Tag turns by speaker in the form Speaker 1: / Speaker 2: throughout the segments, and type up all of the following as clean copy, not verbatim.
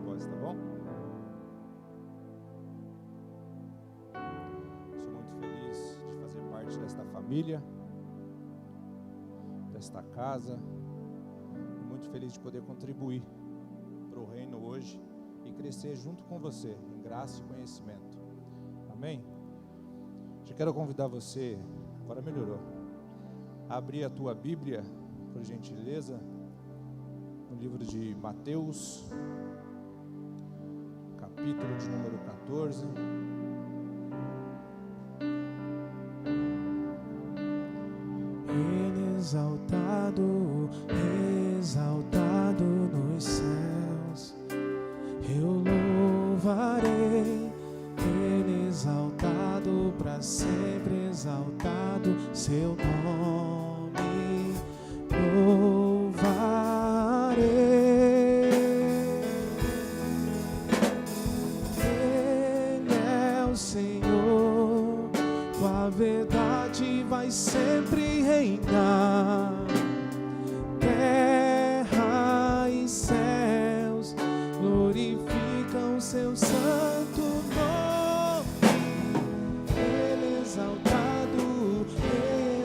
Speaker 1: voz, tá bom? Sou muito feliz de fazer parte desta família, desta casa, muito feliz de poder contribuir para o reino hoje e crescer junto com você, em graça e conhecimento. Amém? Já quero convidar você, agora melhorou, a abrir a tua Bíblia, por gentileza, no livro de Mateus, capítulo de número 14.
Speaker 2: Ele exaltado, exaltado nos céus, eu louvarei. Ele exaltado para sempre, exaltado seu nome, louvarei. Ele é o Senhor, com a verdade vai sempre reinar. Terra e céus glorificam seu santo nome. Ele exaltado,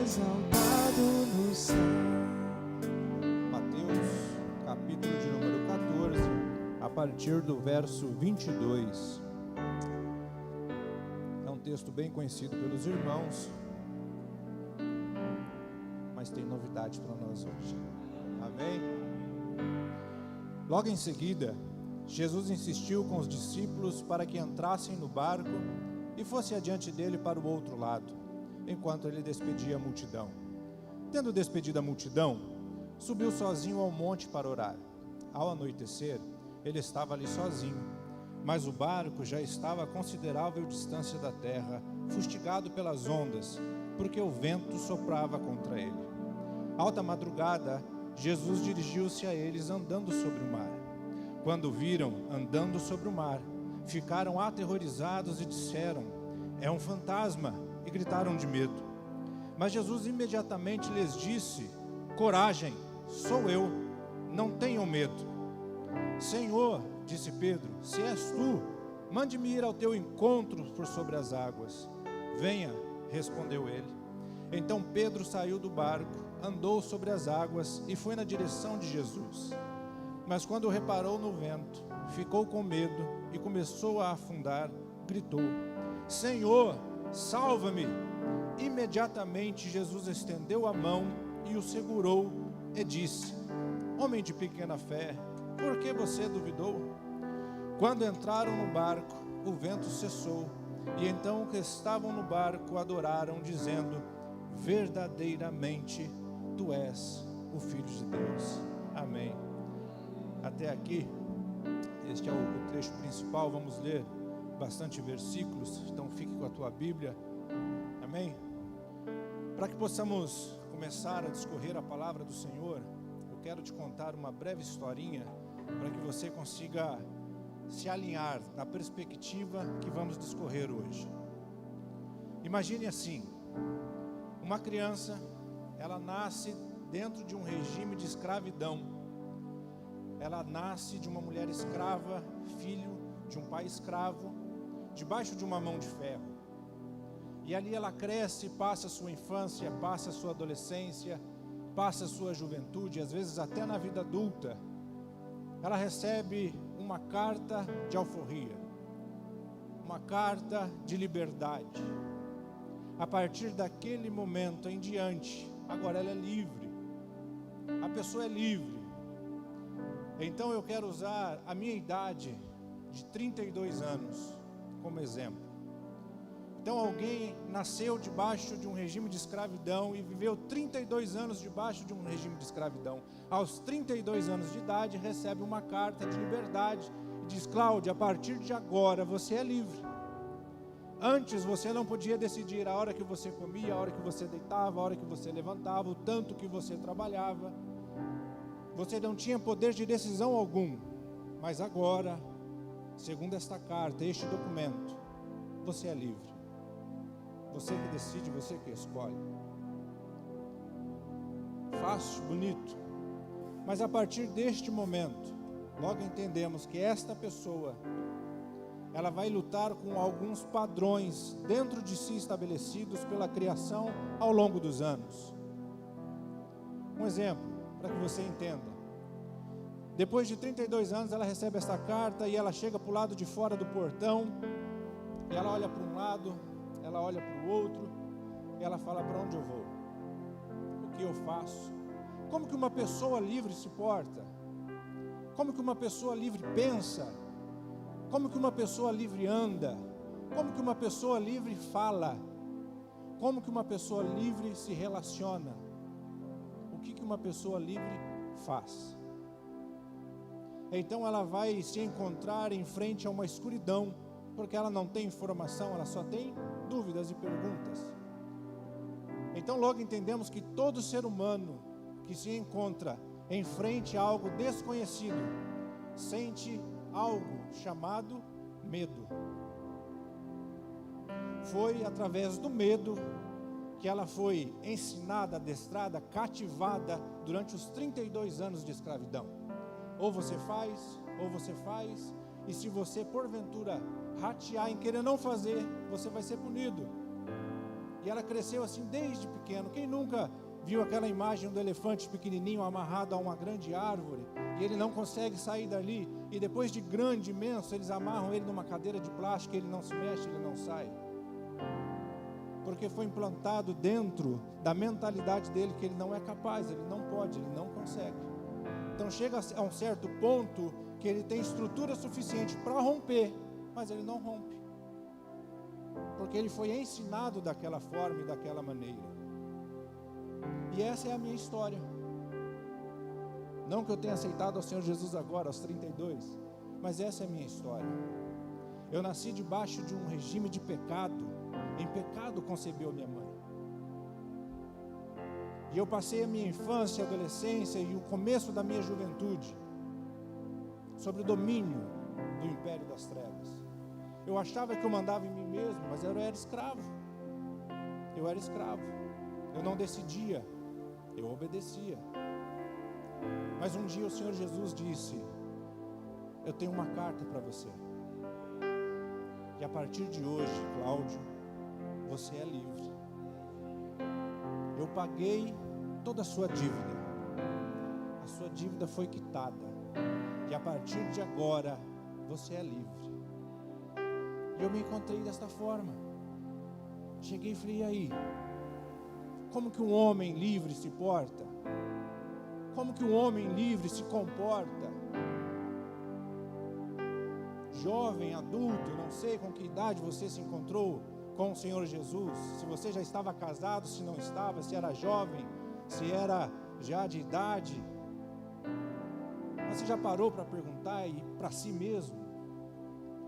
Speaker 2: exaltado no céu.
Speaker 1: Mateus, capítulo de número 14, a partir do verso 22. É um texto bem conhecido pelos irmãos, mas tem novidade para nós hoje. Amém? Logo em seguida, Jesus insistiu com os discípulos para que entrassem no barco e fossem adiante dele para o outro lado, enquanto ele despedia a multidão. Tendo despedido a multidão, subiu sozinho ao monte para orar. Ao anoitecer, ele estava ali sozinho, mas o barco já estava a considerável distância da terra, fustigado pelas ondas, porque o vento soprava contra ele. Alta madrugada, Jesus dirigiu-se a eles andando sobre o mar. Quando o viram andando sobre o mar, ficaram aterrorizados e disseram: "É um fantasma", e gritaram de medo. Mas Jesus imediatamente lhes disse: "Coragem, sou eu, não tenham medo." "Senhor", disse Pedro, "se és tu, mande-me ir ao teu encontro por sobre as águas." "Venha", respondeu ele. Então Pedro saiu do barco, andou sobre as águas e foi na direção de Jesus. Mas quando reparou no vento, ficou com medo e começou a afundar, gritou: "Senhor, salva-me!" Imediatamente Jesus estendeu a mão e o segurou e disse: "Homem de pequena fé, por que você duvidou?" Quando entraram no barco, o vento cessou, e então os que estavam no barco adoraram, dizendo: "Verdadeiramente, tu és o Filho de Deus." Amém. Até aqui, este é o trecho principal. Vamos ler bastante versículos, então fique com a tua Bíblia. Amém? Para que possamos começar a discorrer a palavra do Senhor, eu quero te contar uma breve historinha, para que você consiga se alinhar na perspectiva que vamos discorrer hoje. Imagine assim: uma criança, ela nasce dentro de um regime de escravidão. Ela nasce de uma mulher escrava, filho de um pai escravo, debaixo de uma mão de ferro. E ali ela cresce, passa a sua infância, passa a sua adolescência, passa a sua juventude, às vezes até na vida adulta. Ela recebe uma carta de alforria, uma carta de liberdade. A partir daquele momento em diante, agora ela é livre. A pessoa é livre. Então eu quero usar a minha idade de 32 anos como exemplo. Então alguém nasceu debaixo de um regime de escravidão e viveu 32 anos debaixo de um regime de escravidão. Aos 32 anos de idade recebe uma carta de liberdade e diz: "Cláudia, a partir de agora você é livre." Antes você não podia decidir a hora que você comia, a hora que você deitava, a hora que você levantava, o tanto que você trabalhava. Você não tinha poder de decisão algum. Mas agora, segundo esta carta, este documento, você é livre. Você que decide, você que escolhe. Fácil, bonito. Mas a partir deste momento, logo entendemos que esta pessoa, ela vai lutar com alguns padrões dentro de si estabelecidos pela criação ao longo dos anos. Um exemplo, para que você entenda. Depois de 32 anos, ela recebe essa carta e ela chega para o lado de fora do portão, e ela olha para um lado, ela olha para o outro, e ela fala: para onde eu vou? O que eu faço? Como que uma pessoa livre se porta? Como que uma pessoa livre pensa? Como que uma pessoa livre anda? Como que uma pessoa livre fala? Como que uma pessoa livre se relaciona? O que uma pessoa livre faz? Então ela vai se encontrar em frente a uma escuridão, porque ela não tem informação, ela só tem dúvidas e perguntas. Então logo entendemos que todo ser humano que se encontra em frente a algo desconhecido, sente algo chamado medo. Foi através do medo que ela foi ensinada, adestrada, cativada durante os 32 anos de escravidão. Ou você faz, e se você porventura ratear em querer não fazer, você vai ser punido. E ela cresceu assim desde pequeno. Quem nunca viu aquela imagem do elefante pequenininho amarrado a uma grande árvore, e ele não consegue sair dali, e depois de grande, imenso, eles amarram ele numa cadeira de plástico, ele não se mexe, ele não sai, porque foi implantado dentro da mentalidade dele que ele não é capaz, ele não pode, ele não consegue. Então chega a um certo ponto que ele tem estrutura suficiente para romper, mas ele não rompe, porque ele foi ensinado daquela forma e daquela maneira. E essa é a minha história. Não que eu tenha aceitado ao Senhor Jesus agora, aos 32, mas essa é a minha história. Eu nasci debaixo de um regime de pecado. Em pecado concebeu minha mãe. E eu passei a minha infância, adolescência e o começo da minha juventude sobre o domínio do império das trevas. Eu achava que eu mandava em mim mesmo, mas eu era escravo. Eu era escravo. Eu não decidia, eu obedecia. Mas um dia o Senhor Jesus disse: eu tenho uma carta para você. E a partir de hoje, Cláudio, você é livre. Eu paguei toda a sua dívida. A sua dívida foi quitada. E a partir de agora, você é livre. E eu me encontrei desta forma. Cheguei e falei: e aí? Como que um homem livre se porta? Como que um homem livre se comporta? Jovem, adulto, não sei com que idade você se encontrou com o Senhor Jesus, se você já estava casado, se não estava, se era jovem, se era já de idade. Mas você já parou para perguntar e para si mesmo: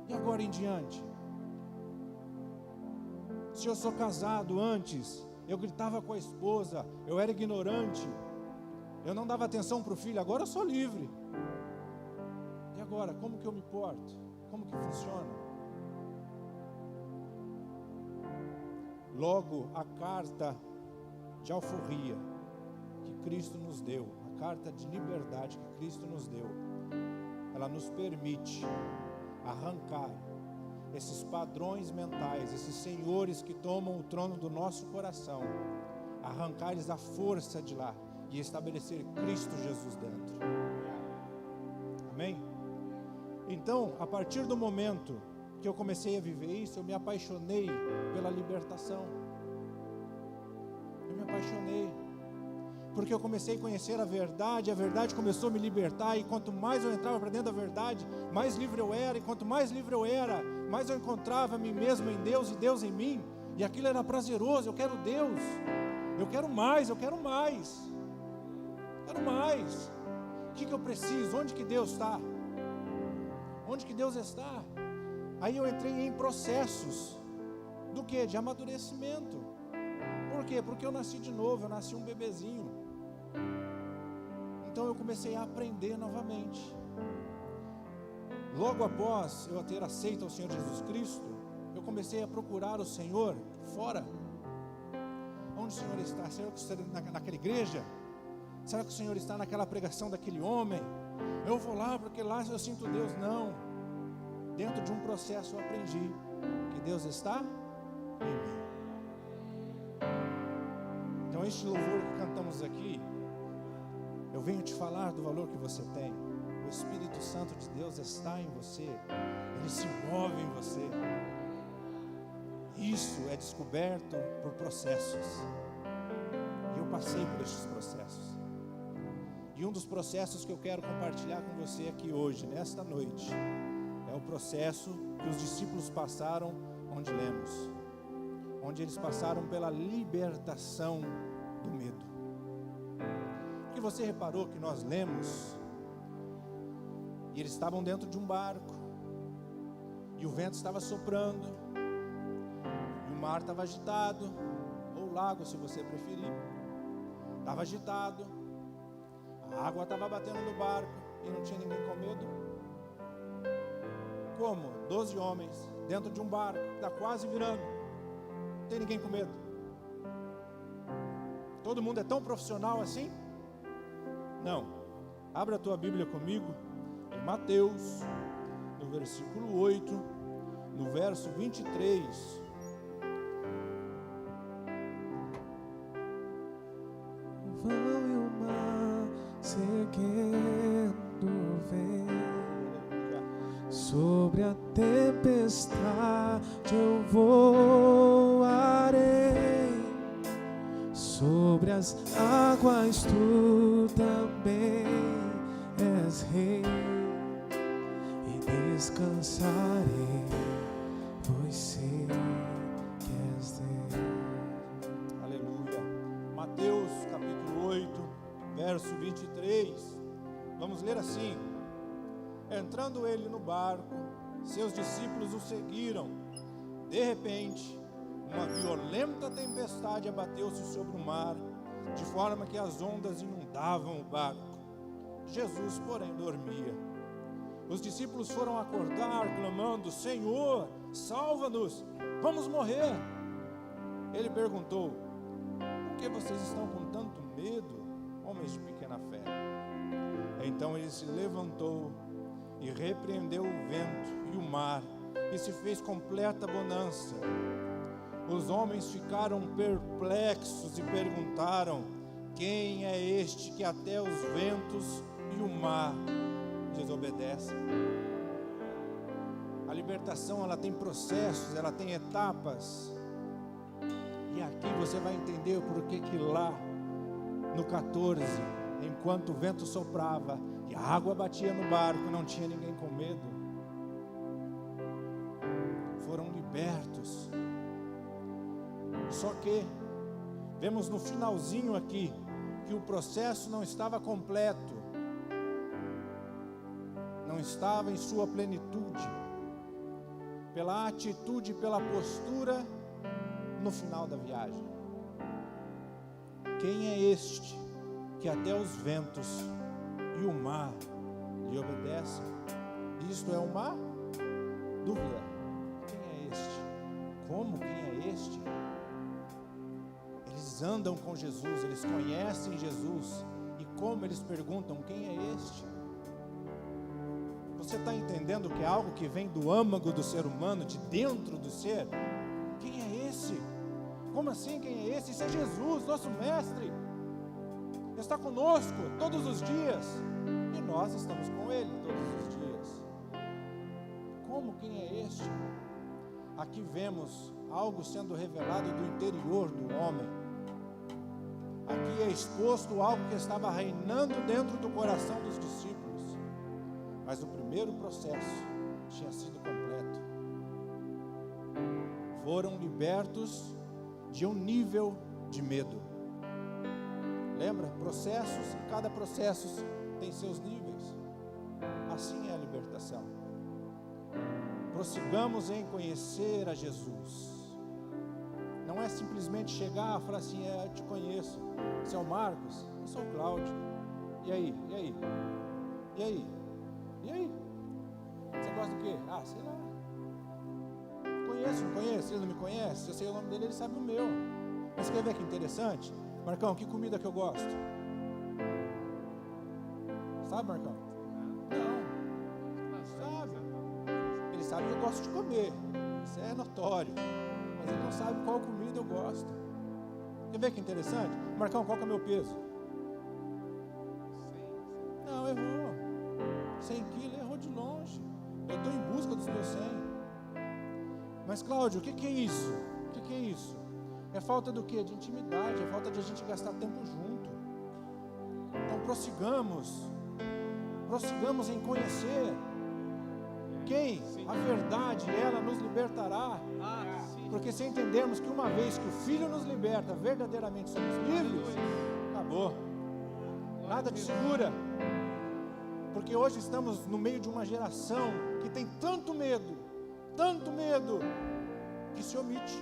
Speaker 1: e agora em diante? Se eu sou casado, antes eu gritava com a esposa, eu era ignorante, eu não dava atenção para o filho, agora eu sou livre. E agora, como que eu me porto? Como que funciona? Logo, a carta de alforria que Cristo nos deu, a carta de liberdade que Cristo nos deu, ela nos permite arrancar esses padrões mentais, esses senhores que tomam o trono do nosso coração, arrancar-lhes a força de lá e estabelecer Cristo Jesus dentro. Amém? Então, a partir do momento que eu comecei a viver isso, eu me apaixonei pela libertação. Eu me apaixonei, porque eu comecei a conhecer a verdade começou a me libertar, e quanto mais eu entrava para dentro da verdade, mais livre eu era, e quanto mais livre eu era, mais eu encontrava a mim mesmo em Deus e Deus em mim, e aquilo era prazeroso. Eu quero Deus, eu quero mais, eu quero mais, quero mais. O que eu preciso? Onde que Deus está? Onde que Deus está? Aí eu entrei em processos do que? De amadurecimento. Por quê? Porque eu nasci de novo, eu nasci um bebezinho. Então eu comecei a aprender novamente. Logo após eu ter aceito ao Senhor Jesus Cristo, eu comecei a procurar o Senhor fora. Onde o Senhor está? Será que o Senhor está naquela igreja? Será que o Senhor está naquela pregação daquele homem? Eu vou lá porque lá eu sinto Deus. Não. Dentro de um processo eu aprendi que Deus está em mim. Então este louvor que cantamos aqui, eu venho te falar do valor que você tem. O Espírito Santo de Deus está em você. Ele se move em você. Isso é descoberto por processos. E eu passei por estes processos. E um dos processos que eu quero compartilhar com você aqui hoje, nesta noite, é o processo que os discípulos passaram, onde lemos. Onde eles passaram pela libertação do medo. Porque você reparou que nós lemos, e eles estavam dentro de um barco, e o vento estava soprando, e o mar estava agitado, ou o lago, se você preferir, estava agitado, a água estava batendo no barco, e não tinha ninguém com medo. Como? 12 homens dentro de um barco que está quase virando, não tem ninguém com medo. Todo mundo é tão profissional assim? Não. Abra a tua Bíblia comigo em Mateus, no versículo 8, no verso 23.
Speaker 2: O vão e o mar seguindo vem, sobre a tempestade eu voarei, sobre as águas tu também és rei, e descansarei, pois sei que és Deus.
Speaker 1: Aleluia. Mateus capítulo 8, verso 23. Vamos ler assim: entrando ele no barco, seus discípulos o seguiram. De repente, uma violenta tempestade abateu-se sobre o mar, de forma que as ondas inundavam o barco. Jesus, porém, dormia. Os discípulos foram acordar, clamando: Senhor, salva-nos, vamos morrer. Ele perguntou: por que vocês estão com tanto medo, homens de pequena fé? Então ele se levantou e repreendeu o vento e o mar, e se fez completa bonança. Os homens ficaram perplexos e perguntaram: quem é este que até os ventos e o mar desobedecem? A libertação, ela tem processos, ela tem etapas. E aqui você vai entender por que lá no 14, enquanto o vento soprava e a água batia no barco, não tinha ninguém com medo. Foram libertos. Só que vemos no finalzinho aqui que o processo não estava completo, não estava em sua plenitude, pela atitude, pela postura no final da viagem. Quem é este que até os ventos e o mar lhe obedecem? Isto é uma dúvida. Quem é este? Como? Quem é este? Eles andam com Jesus, eles conhecem Jesus, e como eles perguntam: quem é este? Você está entendendo que é algo que vem do âmago do ser humano, de dentro do ser? Quem é esse? Como assim, quem é esse? Isso é Jesus, nosso mestre. Ele está conosco todos os dias, e nós estamos com Ele todos os dias. Como? Quem é este? Aqui vemos algo sendo revelado do interior do homem. Aqui é exposto algo que estava reinando dentro do coração dos discípulos, mas o primeiro processo tinha sido completo. Foram libertos de um nível de medo. Lembra? Processos, e cada processo tem seus níveis. Assim é a libertação. Prossigamos em conhecer a Jesus. Não é simplesmente chegar e falar assim: eu te conheço. Você é o Marcos? Eu sou o Cláudio. E aí? E aí? E aí? E aí? Você gosta do quê? Ah, sei lá. Conheço, não conheço? Ele não me conhece? Eu sei o nome dele, ele sabe o meu. Mas quer ver que interessante? Marcão, que comida que eu gosto? Sabe, Marcão? sabe que eu gosto de comer, isso é notório, mas ele não sabe qual comida eu gosto. Quer ver que interessante? Marcão, qual que é o meu peso? Não, errou. 100 quilos, errou de longe. Eu estou em busca dos meus 100. Mas Cláudio, o que é isso? O que é isso? É falta do quê? De intimidade, é falta de a gente gastar tempo junto. Então prossigamos em conhecer quem a verdade, ela nos libertará. Porque se entendermos que uma vez que o Filho nos liberta, verdadeiramente somos livres, acabou. Nada te segura. Porque hoje estamos no meio de uma geração que tem tanto medo, que se omite.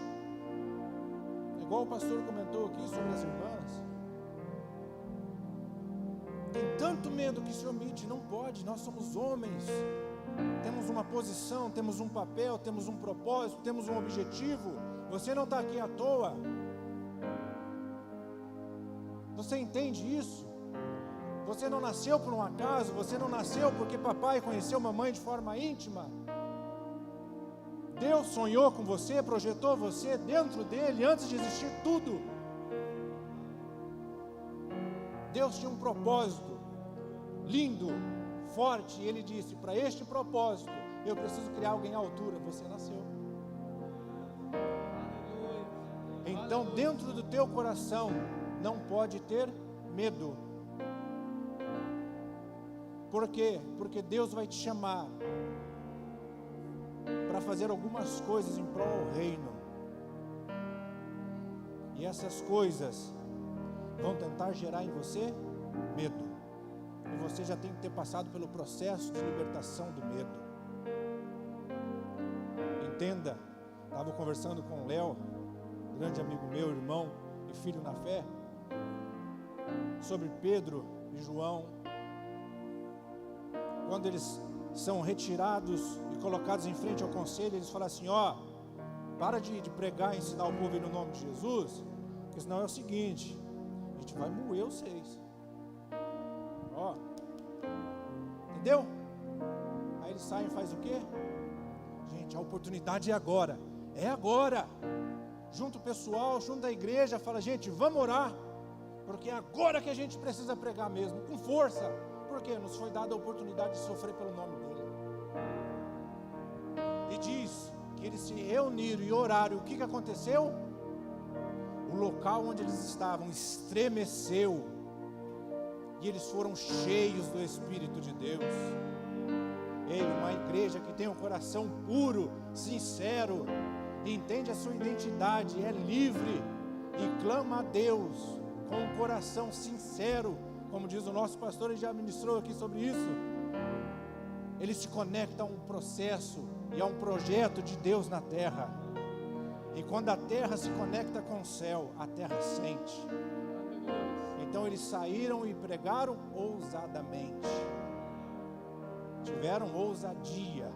Speaker 1: Igual o pastor comentou aqui sobre as irmãs. Tem tanto medo que se omite, não pode, nós somos homens. Temos uma posição, temos um papel, temos um propósito, temos um objetivo. Você não está aqui à toa. Você entende isso? Você não nasceu por um acaso, você não nasceu porque papai conheceu mamãe de forma íntima. Deus sonhou com você, projetou você dentro dele antes de existir tudo. Deus tinha um propósito lindo, forte, e Ele disse: para este propósito eu preciso criar alguém à altura. Você nasceu. Então dentro do teu coração não pode ter medo. Por quê? Porque Deus vai te chamar para fazer algumas coisas em prol do reino. E essas coisas vão tentar gerar em você medo. E você já tem que ter passado pelo processo de libertação do medo. Entenda, estava conversando com o Léo, grande amigo meu, irmão e filho na fé, sobre Pedro e João. Quando eles são retirados e colocados em frente ao conselho, eles falam assim: para de pregar e ensinar o povo no nome de Jesus, porque senão é o seguinte, a gente vai moer vocês. Entendeu? Aí eles saem e fazem o quê? Gente, a oportunidade é agora. É agora. Junto o pessoal, junto a igreja, fala: gente, vamos orar, porque é agora que a gente precisa pregar mesmo, com força. Porque nos foi dada a oportunidade de sofrer pelo nome dele. E diz que eles se reuniram e oraram. O que aconteceu? O local onde eles estavam estremeceu. E eles foram cheios do Espírito de Deus. Ei, uma igreja que tem um coração puro, sincero, entende a sua identidade, é livre e clama a Deus com um coração sincero. Como diz o nosso pastor, ele já ministrou aqui sobre isso. Ele se conecta a um processo e a um projeto de Deus na terra. E quando a terra se conecta com o céu, a terra sente. Então eles saíram e pregaram ousadamente. Tiveram ousadia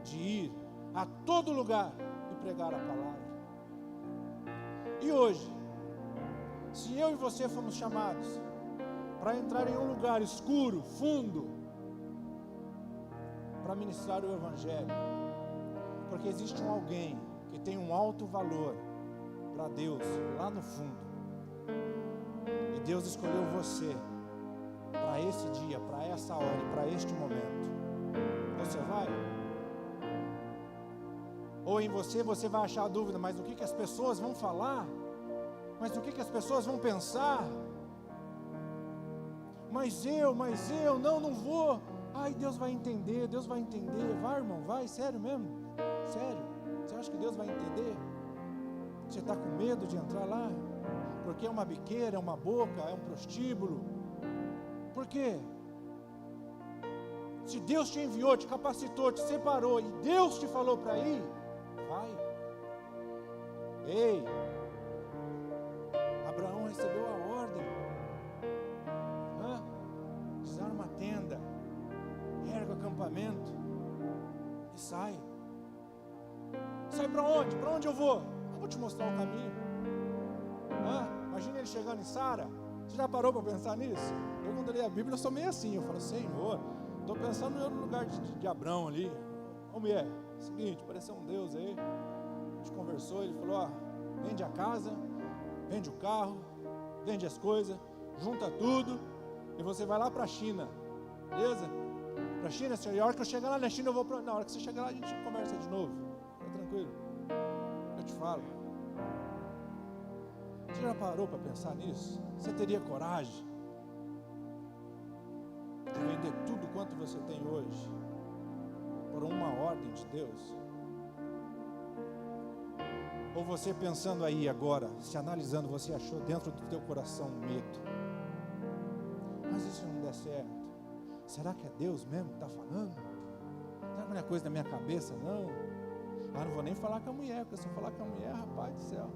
Speaker 1: de ir a todo lugar e pregar a palavra. E hoje, se eu e você fomos chamados para entrar em um lugar escuro, fundo, para ministrar o Evangelho, porque existe um alguém que tem um alto valor para Deus lá no fundo, e Deus escolheu você para esse dia, para essa hora e para este momento. Você vai? Ou em você vai achar a dúvida: mas o que as pessoas vão falar? Mas o que as pessoas vão pensar? Mas eu, não vou. Ai, Deus vai entender. Vai, irmão, vai, sério mesmo? Sério? Você acha que Deus vai entender? Você está com medo de entrar lá? Porque é uma biqueira, é uma boca, é um prostíbulo. Por quê? Se Deus te enviou, te capacitou, te separou, e Deus te falou para ir, vai. Ei, Abraão recebeu a ordem. Desarma a tenda, erga o acampamento e sai. Sai para onde? Para onde eu vou? Eu vou te mostrar o caminho. Imagina ele chegando em Sara. Você já parou para pensar nisso? Eu, quando leio a Bíblia, eu sou meio assim. Eu falo: Senhor, estou pensando no lugar de Abraão ali. Ô mulher, seguinte, pareceu um Deus aí. A gente conversou, ele falou, ó, vende a casa, vende o carro, vende as coisas, junta tudo e você vai lá para a China, beleza? Para a China, senhor, e a hora que eu chegar lá na China eu vou para... Na hora que você chegar lá a gente conversa de novo, tá tranquilo? Eu te falo. Você já parou para pensar nisso? Você teria coragem de vender tudo quanto você tem hoje por uma ordem de Deus? Ou você pensando aí agora, se analisando, você achou dentro do teu coração medo? Mas isso não der certo. Será que é Deus mesmo que está falando? Será que não é coisa da minha cabeça, não? Ah, não vou nem falar com a mulher, porque se eu falar com a mulher, rapaz do céu.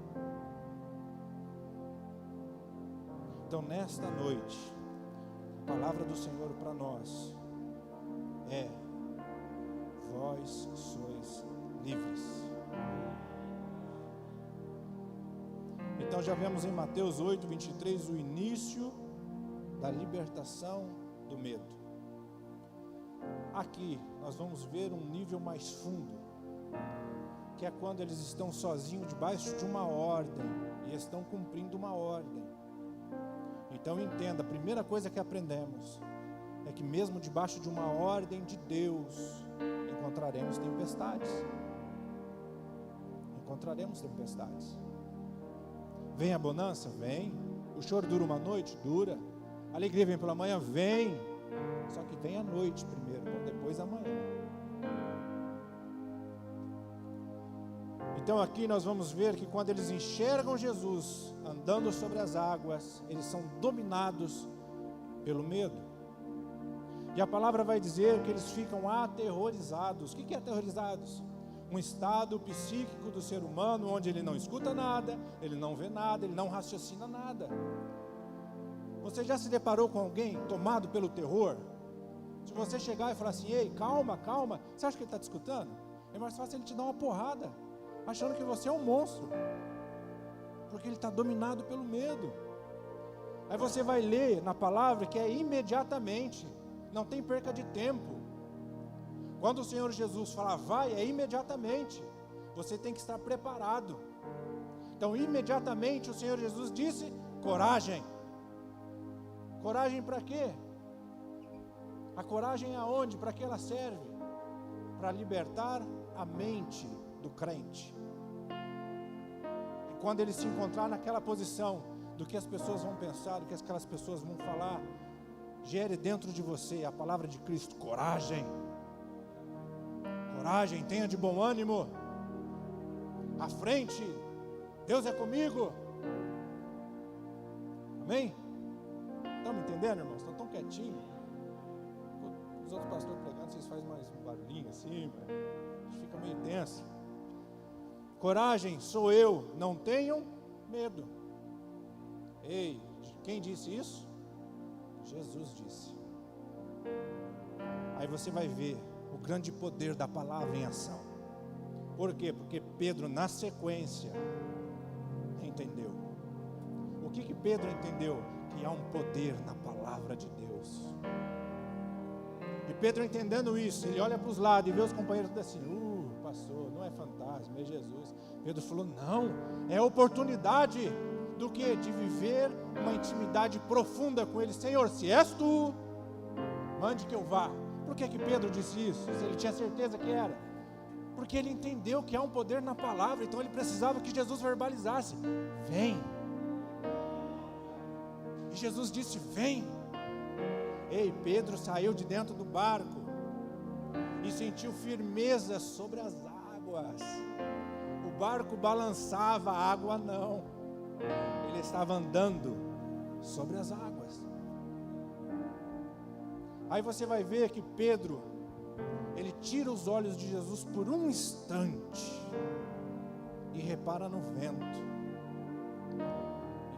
Speaker 1: Então nesta noite, a palavra do Senhor para nós é: vós sois livres. Então já vemos em Mateus 8, 23 o início da libertação do medo. Aqui nós vamos ver um nível mais fundo, que é quando eles estão sozinhos debaixo de uma ordem e estão cumprindo uma ordem. Então entenda, a primeira coisa que aprendemos é que mesmo debaixo de uma ordem de Deus, encontraremos tempestades. Encontraremos tempestades. Vem a bonança? Vem. O choro dura uma noite? Dura. A alegria vem pela manhã? Vem. Só que vem a noite primeiro, depois a manhã. Então aqui nós vamos ver que quando eles enxergam Jesus andando sobre as águas, eles são dominados pelo medo. E a palavra vai dizer que eles ficam aterrorizados. O que é aterrorizados? Um estado psíquico do ser humano onde ele não escuta nada, ele não vê nada, ele não raciocina nada. Você já se deparou com alguém tomado pelo terror? Se você chegar e falar assim, ei, calma, calma, você acha que ele está te escutando? É mais fácil ele te dar uma porrada, achando que você é um monstro, porque ele está dominado pelo medo. Aí você vai ler na palavra que é imediatamente, não tem perca de tempo. Quando o Senhor Jesus fala vai, é imediatamente. Você tem que estar preparado. Então imediatamente o Senhor Jesus disse, coragem. Coragem para quê? A coragem é aonde? Para que ela serve? Para libertar a mente do crente. E quando ele se encontrar naquela posição do que as pessoas vão pensar, do que aquelas pessoas vão falar, gere dentro de você a palavra de Cristo, coragem. Coragem, tenha de bom ânimo. À frente, Deus é comigo. Amém? Estão me entendendo, irmãos? Estão tão quietinhos. Os outros pastores pregando, vocês fazem mais um barulhinho assim, a gente fica meio tenso. Coragem, sou eu, não tenham medo. Ei, quem disse isso? Jesus disse. Aí você vai ver o grande poder da palavra em ação. Por quê? Porque Pedro, na sequência, entendeu. O que Pedro entendeu? Que há um poder na palavra de Deus. E Pedro, entendendo isso, ele olha para os lados e vê os companheiros assim, passou, não é fantasma, é Jesus. Pedro falou, não, é oportunidade do que? De viver uma intimidade profunda com Ele. Senhor, se és Tu, mande que eu vá. Por que Pedro disse isso? Se ele tinha certeza que era? Porque ele entendeu que há um poder na palavra, então ele precisava que Jesus verbalizasse, vem. E Jesus disse, vem. Ei, Pedro saiu de dentro do barco e sentiu firmeza sobre as águas. O barco balançava, a água não. Ele estava andando sobre as águas. Aí você vai ver que Pedro, ele tira os olhos de Jesus por um instante e repara no vento.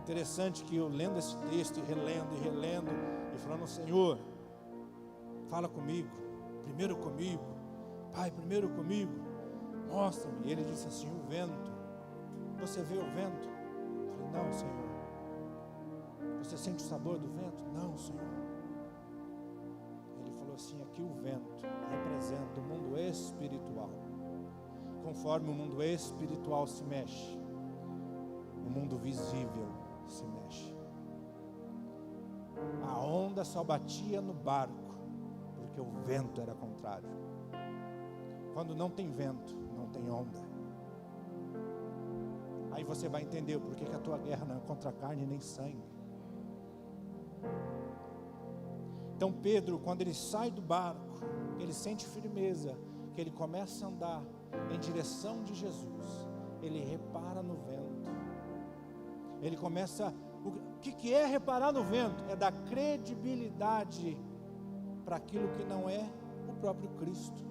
Speaker 1: Interessante que eu lendo esse texto e relendo e falando, Senhor, fala comigo, primeiro comigo, Pai, primeiro comigo, mostra-me. E ele disse assim, o vento, você vê o vento? Eu falei, não, Senhor. Você sente o sabor do vento? Não, Senhor. Ele falou assim, aqui o vento representa o mundo espiritual. Conforme o mundo espiritual se mexe, o mundo visível se mexe. A onda só batia no barco, porque o vento era contrário. Quando não tem vento, não tem onda. Aí você vai entender por que a tua guerra não é contra carne nem sangue. Então Pedro, quando ele sai do barco, ele sente firmeza, que ele começa a andar em direção de Jesus, ele repara no vento. Ele começa, o que é reparar no vento? É dar credibilidade para aquilo que não é o próprio Cristo.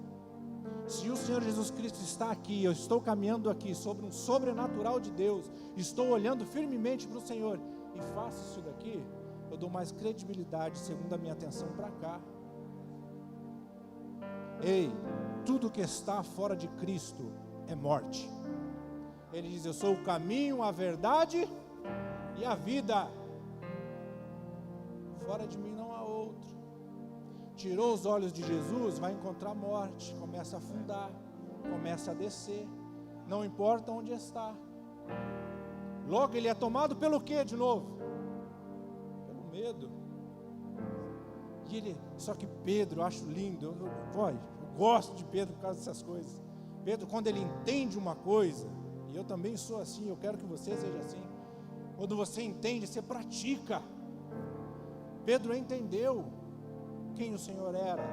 Speaker 1: Se o Senhor Jesus Cristo está aqui, eu estou caminhando aqui sobre um sobrenatural de Deus, estou olhando firmemente para o Senhor e faço isso daqui, eu dou mais credibilidade segundo a minha atenção para cá. Ei, tudo que está fora de Cristo é morte. Ele diz: eu sou o caminho, a verdade e a vida. Fora de mim não há outro. Tirou os olhos de Jesus, vai encontrar morte. Começa a afundar, começa a descer, não importa onde está. Logo ele é tomado pelo quê de novo? Pelo medo. E ele, só que Pedro, eu acho lindo, eu gosto de Pedro por causa dessas coisas. Pedro, quando ele entende uma coisa, e eu também sou assim, eu quero que você seja assim. Quando você entende, você pratica. Pedro entendeu quem o Senhor era,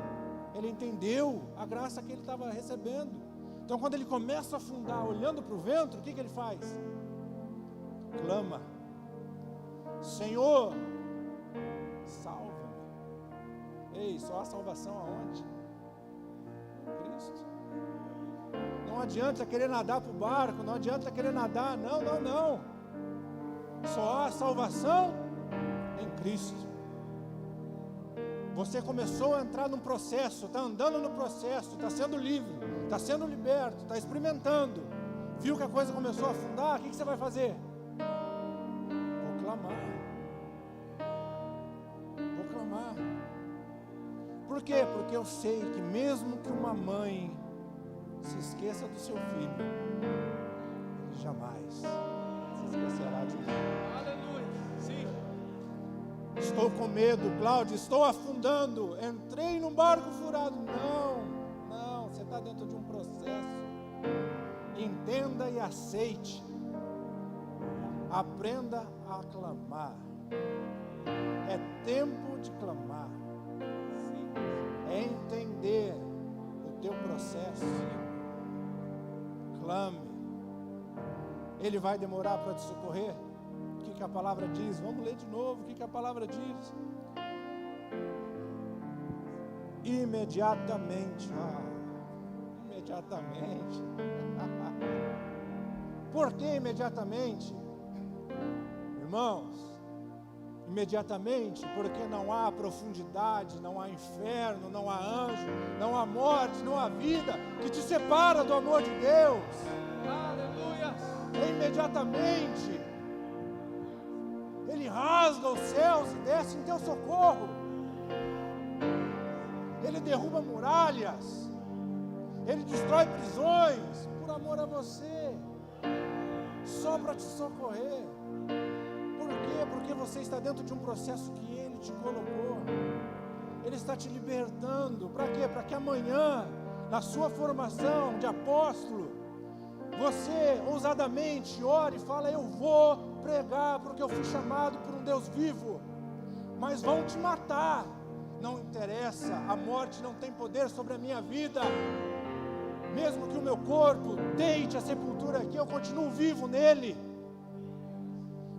Speaker 1: ele entendeu a graça que ele estava recebendo. Então quando ele começa a afundar, olhando para o vento, o que ele faz? Clama: Senhor, salva-me. Ei, só a salvação aonde? Cristo. Não adianta querer nadar para o barco, não adianta querer nadar, não. Só há salvação em Cristo. Você começou a entrar num processo, está andando no processo, está sendo livre, está sendo liberto, está experimentando. Viu que a coisa começou a afundar, o que você vai fazer? Vou clamar. Por quê? Porque eu sei que mesmo que uma mãe se esqueça do seu filho, ele jamais se esquecerá de mim. Aleluia, sim. Estou com medo, Cláudio, estou afundando, entrei num barco furado. Não, você está dentro de um processo. Entenda e aceite. Aprenda a clamar. É tempo de clamar. É entender o teu processo. Clame. Ele vai demorar para te socorrer? O que a palavra diz? Vamos ler de novo. O que a palavra diz? Imediatamente. Imediatamente. Por que imediatamente? Irmãos, imediatamente, porque não há profundidade, não há inferno, não há anjo, não há morte, não há vida que te separa do amor de Deus. Aleluia! É imediatamente. Ele rasga os céus e desce em teu socorro. Ele derruba muralhas. Ele destrói prisões por amor a você, só para te socorrer. Por quê? Porque você está dentro de um processo que Ele te colocou. Ele está te libertando. Para quê? Para que amanhã, na sua formação de apóstolo, você ousadamente ore e fala: eu vou pregar porque eu fui chamado por um Deus vivo. Mas vão te matar. Não interessa, a morte não tem poder sobre a minha vida. Mesmo que o meu corpo deite a sepultura aqui, eu continuo vivo nele.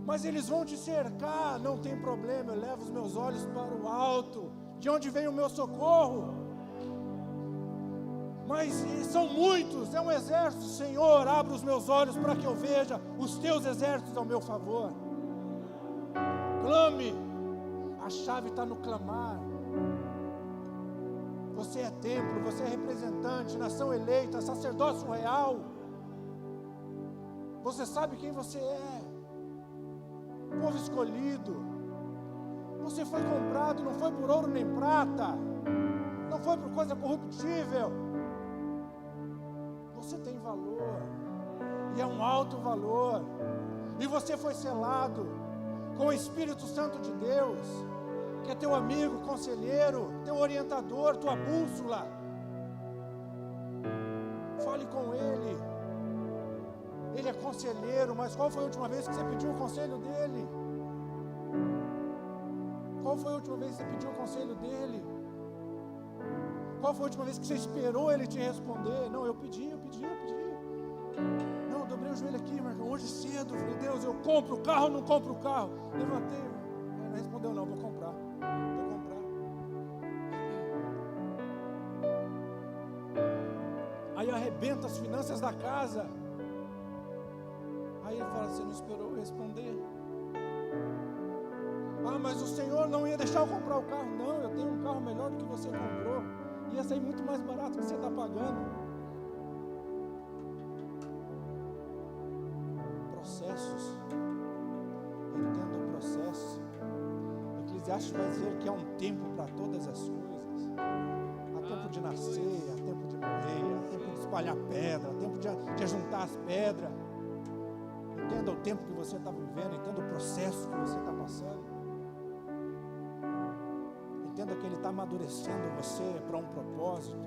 Speaker 1: Mas eles vão te cercar, não tem problema, eu levo os meus olhos para o alto, de onde vem o meu socorro. Mas são muitos, é um exército. Senhor, abre os meus olhos para que eu veja os teus exércitos ao meu favor. Clame, a chave está no clamar. Você é templo, você é representante, nação eleita, sacerdócio real. Você sabe quem você é. Povo escolhido. Você foi comprado, não foi por ouro nem prata, não foi por coisa corruptível, valor. E é um alto valor. E você foi selado com o Espírito Santo de Deus, que é teu amigo, conselheiro, teu orientador, tua bússola. Fale com Ele. Ele é conselheiro, mas qual foi a última vez que você pediu o conselho dEle? Qual foi a última vez que você pediu o conselho dEle? Qual foi a última vez que você esperou Ele te responder? Não, eu pedi. Não, eu dobrei o joelho aqui, Marcão, hoje cedo, falei, Deus, eu compro o carro ou não compro o carro? Levantei, ele não respondeu não, vou comprar. Aí arrebenta as finanças da casa. Aí ele fala, você não esperou eu responder? Ah, mas o Senhor não ia deixar eu comprar o carro. Não, eu tenho um carro melhor do que você comprou. Ia sair muito mais barato que você está pagando. Processos. Entenda o processo. Eclesiastes vai dizer que há um tempo para todas as coisas. Há tempo de nascer, há tempo de morrer, há tempo de espalhar pedra, há tempo de ajuntar as pedras. Entenda o tempo que você está vivendo, entenda o processo que você está passando. Entenda que Ele está amadurecendo você para um propósito.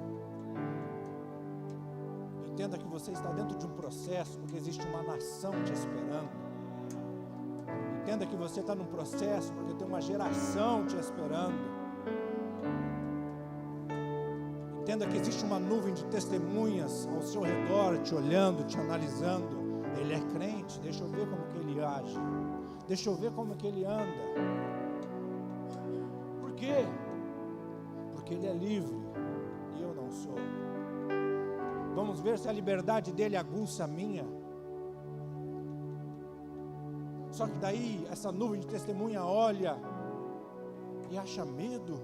Speaker 1: Entenda que você está dentro de um processo, porque existe uma nação te esperando. Entenda que você está num processo, porque tem uma geração te esperando. Entenda que existe uma nuvem de testemunhas ao seu redor, te olhando, te analisando. Ele é crente, deixa eu ver como que ele age. Deixa eu ver como que ele anda. Por quê? Porque ele é livre e eu não sou. Vamos ver se a liberdade dele aguça a minha. Só que daí essa nuvem de testemunha olha e acha medo.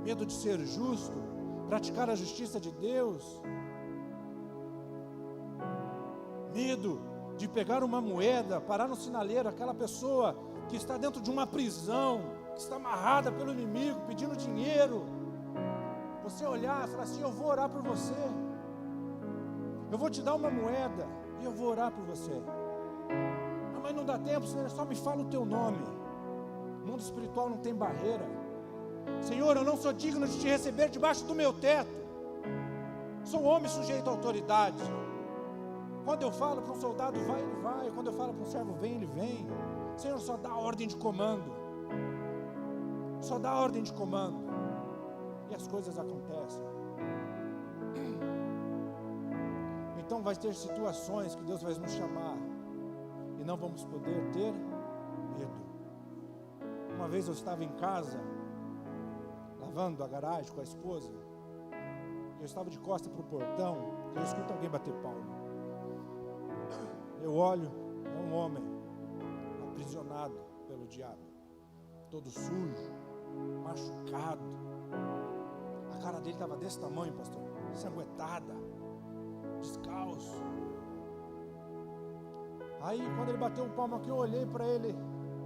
Speaker 1: Medo de ser justo, praticar a justiça de Deus. Medo de pegar uma moeda, parar no sinaleiro, aquela pessoa que está dentro de uma prisão, que está amarrada pelo inimigo, pedindo dinheiro. Você olhar e falar assim, eu vou orar por você. Eu vou te dar uma moeda e eu vou orar por você. Ah, mas não dá tempo, Senhor, só me fala o teu nome. O mundo espiritual não tem barreira. Senhor, eu não sou digno de te receber debaixo do meu teto. Sou um homem sujeito à autoridade. Quando eu falo para um soldado vai, ele vai. Quando eu falo para um servo vem, ele vem. Senhor, só dá ordem de comando. Só dá ordem de comando. E as coisas acontecem. Então vai ter situações que Deus vai nos chamar e não vamos poder ter medo. Uma vez eu estava em casa, lavando a garagem com a esposa. Eu estava de costas para o portão e eu escuto alguém bater palma. Eu olho, é um homem aprisionado pelo diabo, todo sujo, machucado. A cara dele estava desse tamanho, pastor, sanguentada, descalço. Aí quando ele bateu o palmo aqui, eu olhei para ele.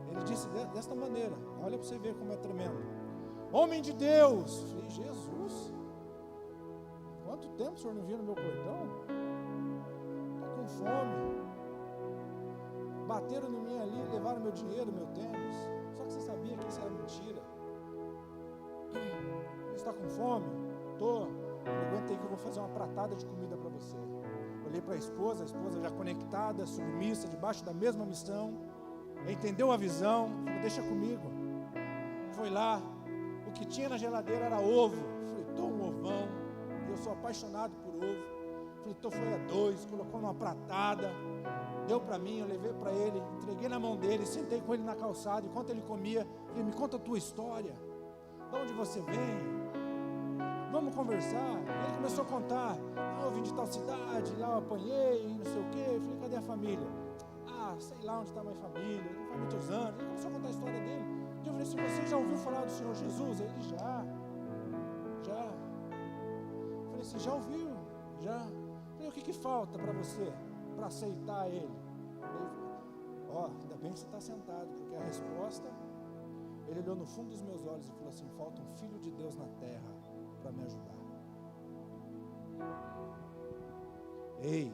Speaker 1: Ele disse desta maneira, olha para você ver como é tremendo: homem de Deus. Falei, Jesus, quanto tempo o senhor não vinha no meu portão? Estou com fome. Bateram em mim ali, levaram meu dinheiro, meu tênis. Só que você sabia que isso era mentira. Você está com fome? Estou. Aguenta aí que eu vou fazer uma pratada de comida para você. Olhei para a esposa já conectada, submissa, debaixo da mesma missão. Entendeu a visão, falou, deixa comigo. Foi lá, o que tinha na geladeira era ovo. Fritou um ovão, eu sou apaixonado por ovo. Fritou foi a 2, colocou numa pratada, deu para mim, eu levei para ele, entreguei na mão dele, sentei com ele na calçada. Enquanto ele comia, falei, me conta a tua história, de onde você vem, vamos conversar. Ele começou a contar, eu vim de tal cidade, lá eu apanhei, não sei o quê. Eu falei, cadê a família? Sei lá onde está a minha família, não faz muitos anos. Ele começou a contar a história dele. E eu falei assim, você já ouviu falar do Senhor Jesus? Ele, já. Eu falei assim, já ouviu? Já. Eu falei, o que falta para você, para aceitar Ele? Ele, ainda bem que você está sentado, porque a resposta, ele olhou no fundo dos meus olhos e falou assim, falta um filho de Deus na terra para me ajudar. Ei,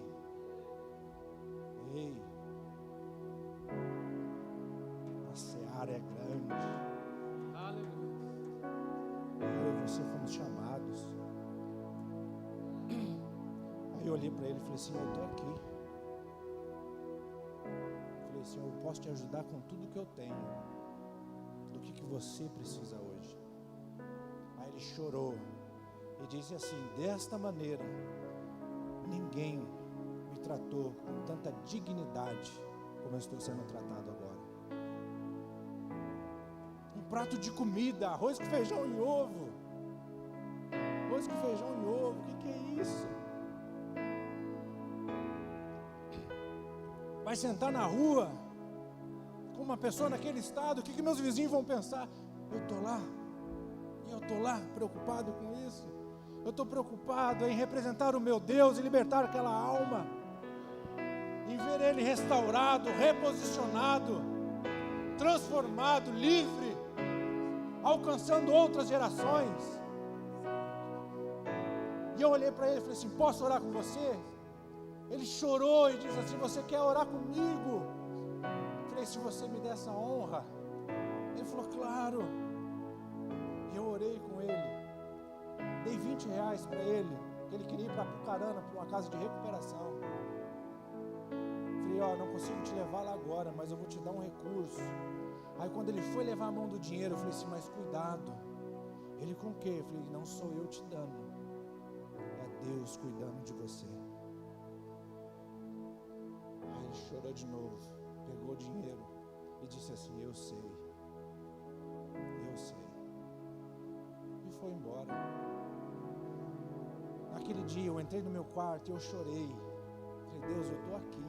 Speaker 1: a seara é grande. Eu e você fomos chamados. Aí eu olhei para ele e falei assim: eu estou aqui. Falei assim: eu posso te ajudar com tudo que eu tenho. Do que você precisa hoje. Aí ele chorou e disse assim: desta maneira ninguém me tratou com tanta dignidade como eu estou sendo tratado agora. Um prato de comida, arroz com feijão e ovo. Arroz com feijão e ovo, o que é isso? Vai sentar na rua com uma pessoa naquele estado, o que meus vizinhos vão pensar? Eu estou lá preocupado com isso. Eu estou preocupado em representar o meu Deus e libertar aquela alma, em ver ele restaurado, reposicionado, transformado, livre, alcançando outras gerações. E eu olhei para ele e falei assim: posso orar com você? Ele chorou e disse assim: você quer orar comigo? Eu falei: se você me der essa honra. Ele falou: claro. E eu orei com ele. Dei R$20 para ele, que ele queria ir para Apucarana, para uma casa de recuperação. Falei: ó, não consigo te levar lá agora, mas eu vou te dar um recurso. Aí quando ele foi levar a mão do dinheiro, eu falei assim: mas cuidado. Ele: com o quê? Eu falei: não sou eu te dando, é Deus cuidando de você. Aí ele chorou de novo, pegou o dinheiro e disse assim: eu sei. E foi embora. Naquele dia eu entrei no meu quarto e eu chorei. Falei: Deus, eu estou aqui.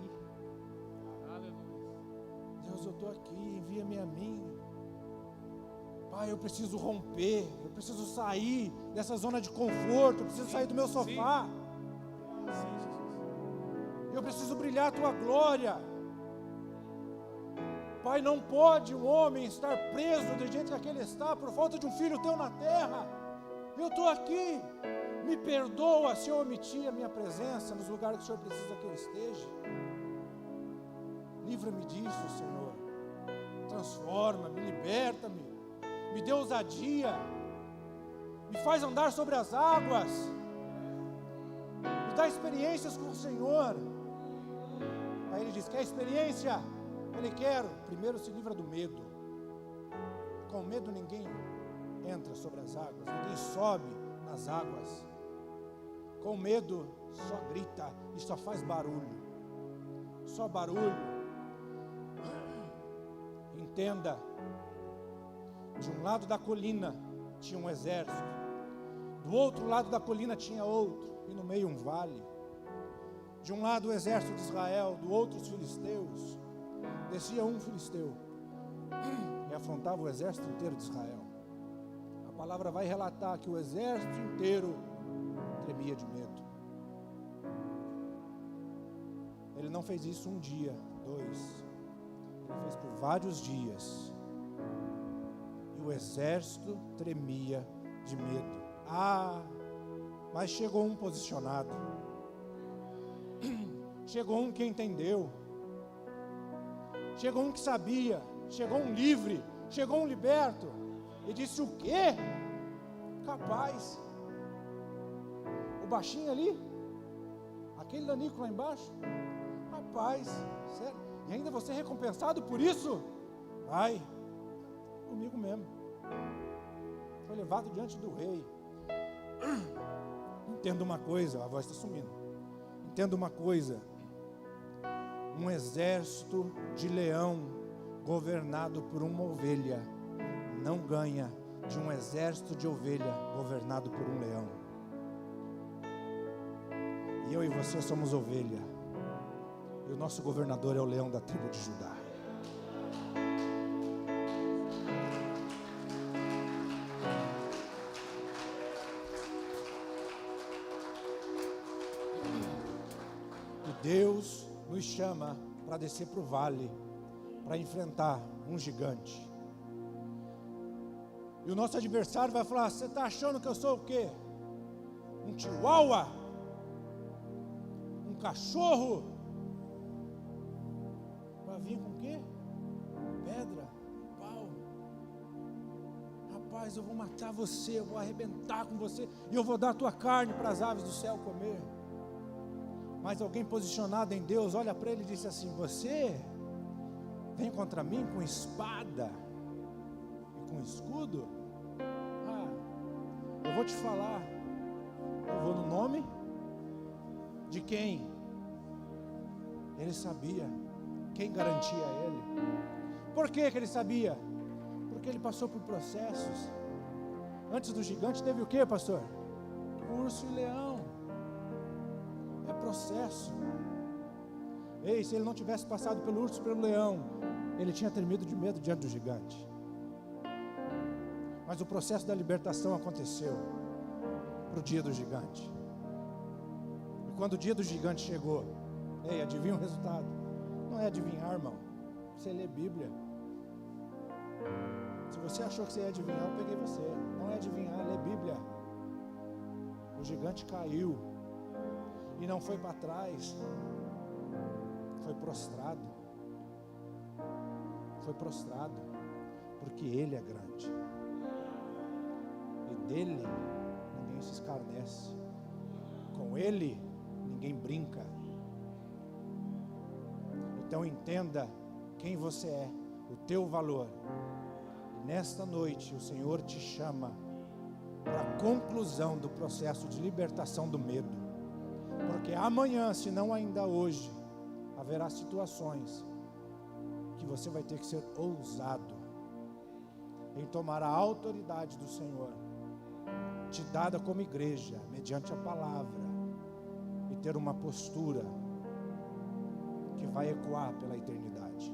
Speaker 1: Deus, eu estou aqui, envia-me a mim. Pai, eu preciso romper, eu preciso sair dessa zona de conforto, eu preciso sair do meu sofá. Eu preciso brilhar a tua glória. Pai, não pode um homem estar preso do jeito que ele está por falta de um filho teu na terra. Eu estou aqui. Me perdoa se eu omitir a minha presença nos lugares que o Senhor precisa que eu esteja. Livra-me disso, Senhor. Transforma-me, liberta-me. Me dê ousadia. Me faz andar sobre as águas. Me dá experiências com o Senhor. Aí ele diz: quer experiência? Ele: quero. Primeiro se livra do medo. Com medo ninguém entra sobre as águas, ninguém sobe nas águas. Com medo só grita e só faz barulho. Só barulho. Entenda, de um lado da colina tinha um exército, do outro lado da colina tinha outro, e no meio um vale. De um lado o exército de Israel, do outro os filisteus. Descia um filisteu e afrontava o exército inteiro de Israel. A palavra vai relatar que o exército inteiro tremia de medo. Ele não fez isso um dia, dois. Ele fez por vários dias. E o exército tremia de medo. Mas chegou um posicionado. Chegou um que entendeu. Chegou um que sabia. Chegou um livre. Chegou um liberto. E disse: o quê? Capaz. O baixinho ali? Aquele danico lá embaixo? Rapaz, sério? E ainda você é recompensado por isso? Vai. Comigo mesmo. Foi levado diante do rei. Entenda uma coisa. A voz está sumindo. Entenda uma coisa. Um exército de leão governado por uma ovelha não ganha de um exército de ovelha governado por um leão. E eu e você somos ovelha. E o nosso governador é o leão da tribo de Judá. E Deus nos chama para descer para o vale, para enfrentar um gigante. E o nosso adversário vai falar: você está achando que eu sou o quê? Um chihuahua? Um cachorro vai vir com o quê? Pedra, pau. Rapaz, eu vou matar você, eu vou arrebentar com você, e eu vou dar a tua carne para as aves do céu comer. Mas alguém posicionado em Deus olha para ele e diz assim: você vem contra mim com espada e com escudo? Eu vou te falar, eu vou no nome de quem? Ele sabia quem garantia a ele. Por que ele sabia? Porque ele passou por processos. Antes do gigante teve o que, pastor? Urso e leão. É processo. Ei, se ele não tivesse passado pelo urso e pelo leão, ele tinha tremido de medo diante do gigante. Mas o processo da libertação aconteceu para o dia do gigante. E quando o dia do gigante chegou, ei, adivinha o resultado? Não é adivinhar, irmão. Você lê Bíblia. Se você achou que você ia adivinhar, eu peguei você. Não é adivinhar, lê Bíblia. O gigante caiu. E não foi para trás. Foi prostrado. Foi prostrado. Porque Ele é grande. E dele ninguém se escarnece. Com Ele ninguém brinca. Então entenda quem você é, o teu valor. E nesta noite o Senhor te chama para a conclusão do processo de libertação do medo. Porque amanhã, se não ainda hoje, haverá situações que você vai ter que ser ousado em tomar a autoridade do Senhor, te dada como igreja, mediante a palavra, e ter uma postura que vai ecoar pela eternidade.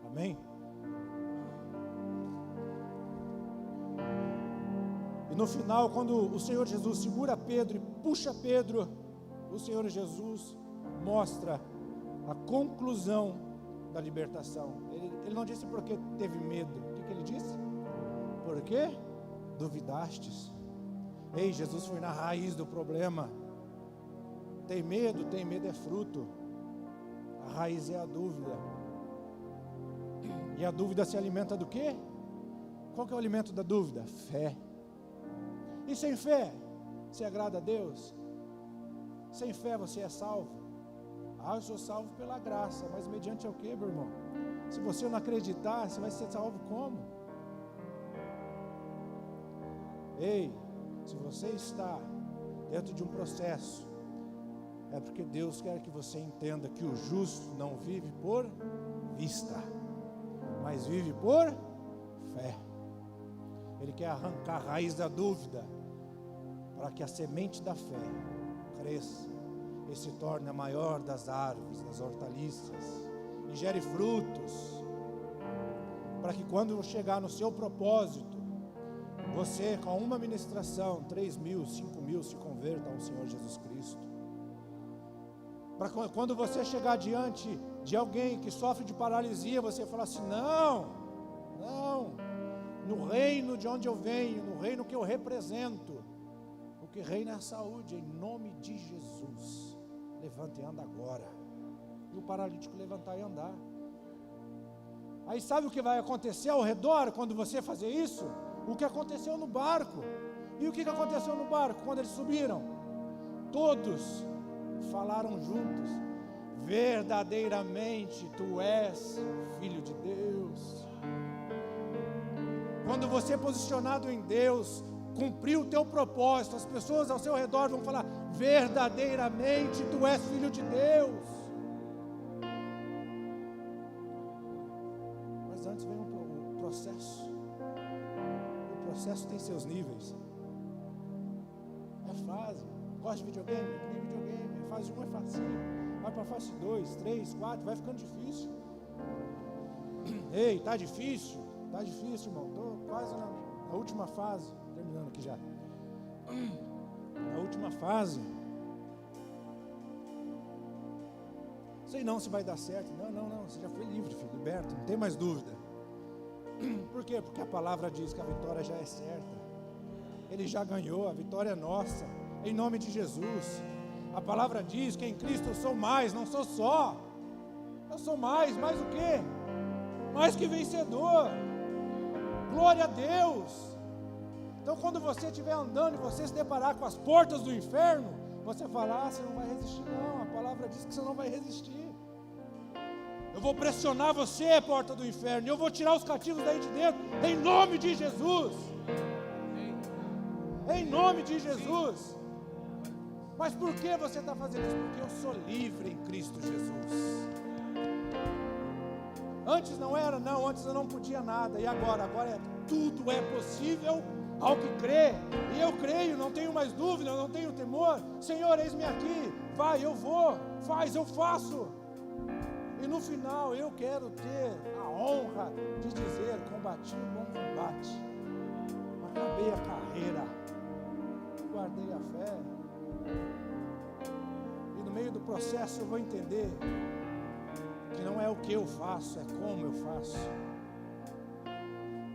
Speaker 1: Amém? E no final, quando o Senhor Jesus segura Pedro e puxa Pedro, o Senhor Jesus mostra a conclusão da libertação. Ele não disse porque teve medo. O que ele disse? Porque duvidastes. Ei, Jesus foi na raiz do problema. Tem medo é fruto. A raiz é a dúvida. E a dúvida se alimenta do quê? Qual que é o alimento da dúvida? Fé. E sem fé, você agrada a Deus? Sem fé você é salvo? Eu sou salvo pela graça, mas mediante o quê, meu irmão? Se você não acreditar, você vai ser salvo como? Ei, se você está dentro de um processo, é porque Deus quer que você entenda que o justo não vive por vista, mas vive por fé. Ele quer arrancar a raiz da dúvida, para que a semente da fé cresça e se torne a maior das árvores, das hortaliças, e gere frutos, para que quando chegar no seu propósito, você com uma ministração, 3.000, 5.000 se convertam ao Senhor Jesus Cristo. Para quando você chegar diante de alguém que sofre de paralisia, você falar assim: não, no reino de onde eu venho, no reino que eu represento, o que reina é a saúde, em nome de Jesus. Levanta e anda agora. E o paralítico levantar e andar. Aí sabe o que vai acontecer ao redor quando você fazer isso? O que aconteceu no barco. E o que aconteceu no barco quando eles subiram? Todos falaram juntos: verdadeiramente tu és Filho de Deus. Quando você é posicionado em Deus, cumpriu o teu propósito, as pessoas ao seu redor vão falar: verdadeiramente tu és Filho de Deus. Mas antes vem o processo. O processo tem seus níveis. É fase. Gosta de videogame? Tem videogame. Fase 1 é facinho. Vai para fase 2, 3, 4, vai ficando difícil. Ei, tá difícil? Tá difícil, irmão. Estou quase na última fase. Terminando aqui já. Na última fase. Sei não se vai dar certo. Não. Você já foi livre, filho, liberto. Não tem mais dúvida. Por quê? Porque a palavra diz que a vitória já é certa. Ele já ganhou, a vitória é nossa. Em nome de Jesus. A palavra diz que em Cristo eu sou mais, não sou só. Eu sou mais o quê? Mais que vencedor. Glória a Deus. Então quando você estiver andando e você se deparar com as portas do inferno, você fala, você não vai resistir não, a palavra diz que você não vai resistir. Eu vou pressionar você, porta do inferno, e eu vou tirar os cativos daí de dentro, em nome de Jesus. Em nome de Jesus. Mas por que você está fazendo isso? Porque eu sou livre em Cristo Jesus. Antes não era, não, antes eu não podia nada, e agora tudo é possível ao que crê, e eu creio, não tenho mais dúvida, não tenho temor. Senhor, eis-me aqui, vai, eu vou, faz, eu faço. E no final eu quero ter a honra de dizer, combati o bom combate, acabei a carreira, guardei a fé. E no meio do processo eu vou entender que não é o que eu faço, é como eu faço.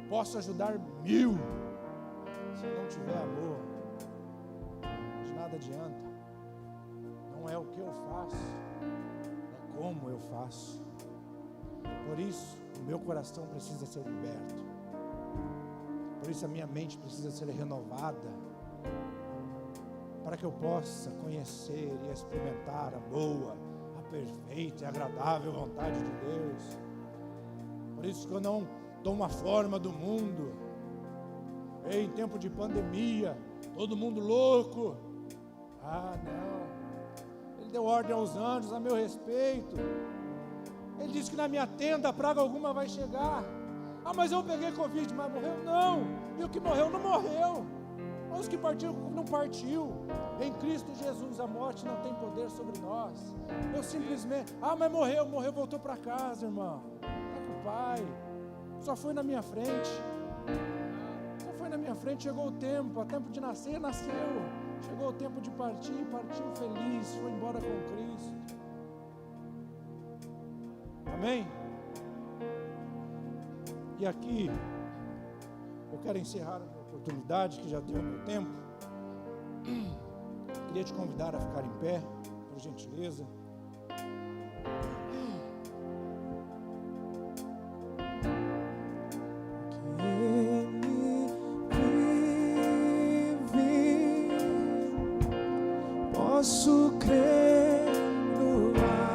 Speaker 1: Posso ajudar 1000, se eu não tiver amor, de nada adianta. Não é o que eu faço, é como eu faço. Por isso, o meu coração precisa ser liberto. Por isso a minha mente precisa ser renovada, para que eu possa conhecer e experimentar a boa, a perfeita e agradável vontade de Deus. Por isso que eu não dou uma forma do mundo. Em tempo de pandemia, todo mundo louco. Não. Ele deu ordem aos anjos a meu respeito. Ele disse que na minha tenda praga alguma vai chegar. Mas eu peguei Covid, mas morreu? Não. E o que morreu não morreu. Mas os que partiram não partiu. Em Cristo Jesus a morte não tem poder sobre nós. Eu simplesmente, mas morreu, voltou para casa, irmão. Está com o Pai. Só foi na minha frente. Chegou o tempo de nascer, nasceu. Chegou o tempo de partir, partiu feliz, foi embora com Cristo. Amém? E aqui, eu quero encerrar a minha oportunidade, que já deu o meu tempo. Queria te convidar a ficar em pé, por gentileza.
Speaker 2: Posso crer no amanhã.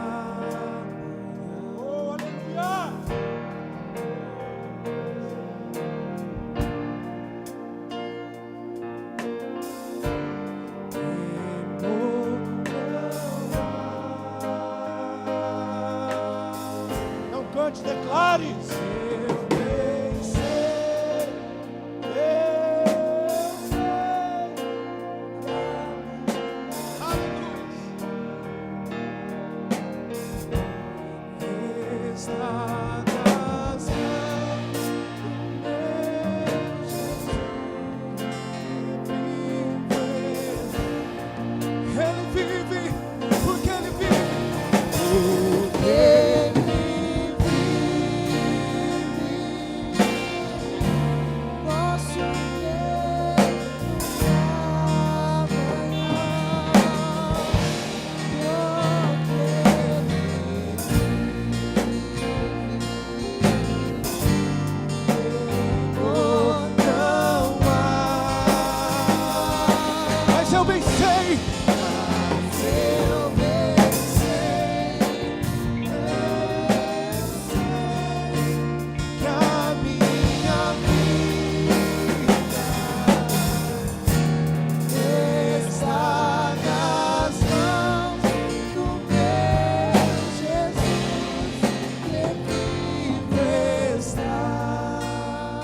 Speaker 1: Oh, aleluia! Não cante, declare.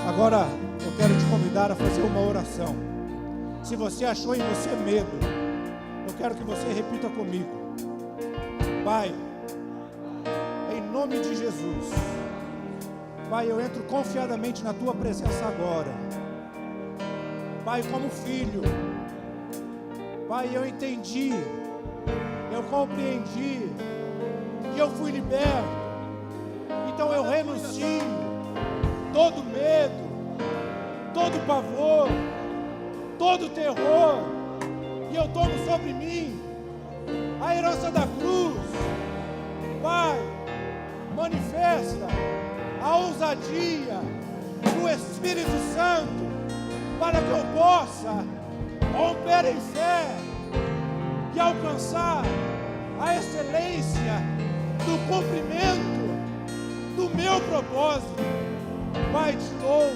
Speaker 1: Agora eu quero te convidar a fazer uma oração. Se você achou em você medo, eu quero que você repita comigo. Pai, em nome de Jesus, Pai, eu entro confiadamente na Tua presença agora. Pai, como filho, Pai, eu entendi, eu compreendi, e eu fui liberto. Então eu renuncio todo medo, todo pavor, todo terror, e eu tomo sobre mim a herança da cruz. Pai, manifesta a ousadia do Espírito Santo para que eu possa romper em fé e alcançar a excelência do cumprimento do meu propósito. Pai, te louvo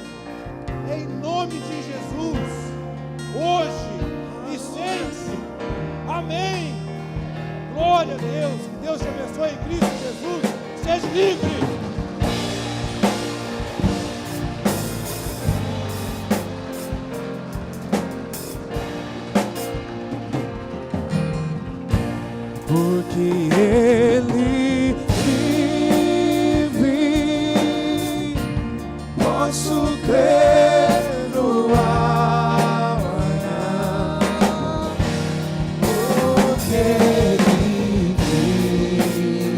Speaker 1: em nome de Jesus, hoje e sempre. Amém. Glória a Deus. Que Deus te abençoe em Cristo Jesus. Seja livre.
Speaker 2: Porque Ele vive, posso crer no amanhã. Porque Ele vive,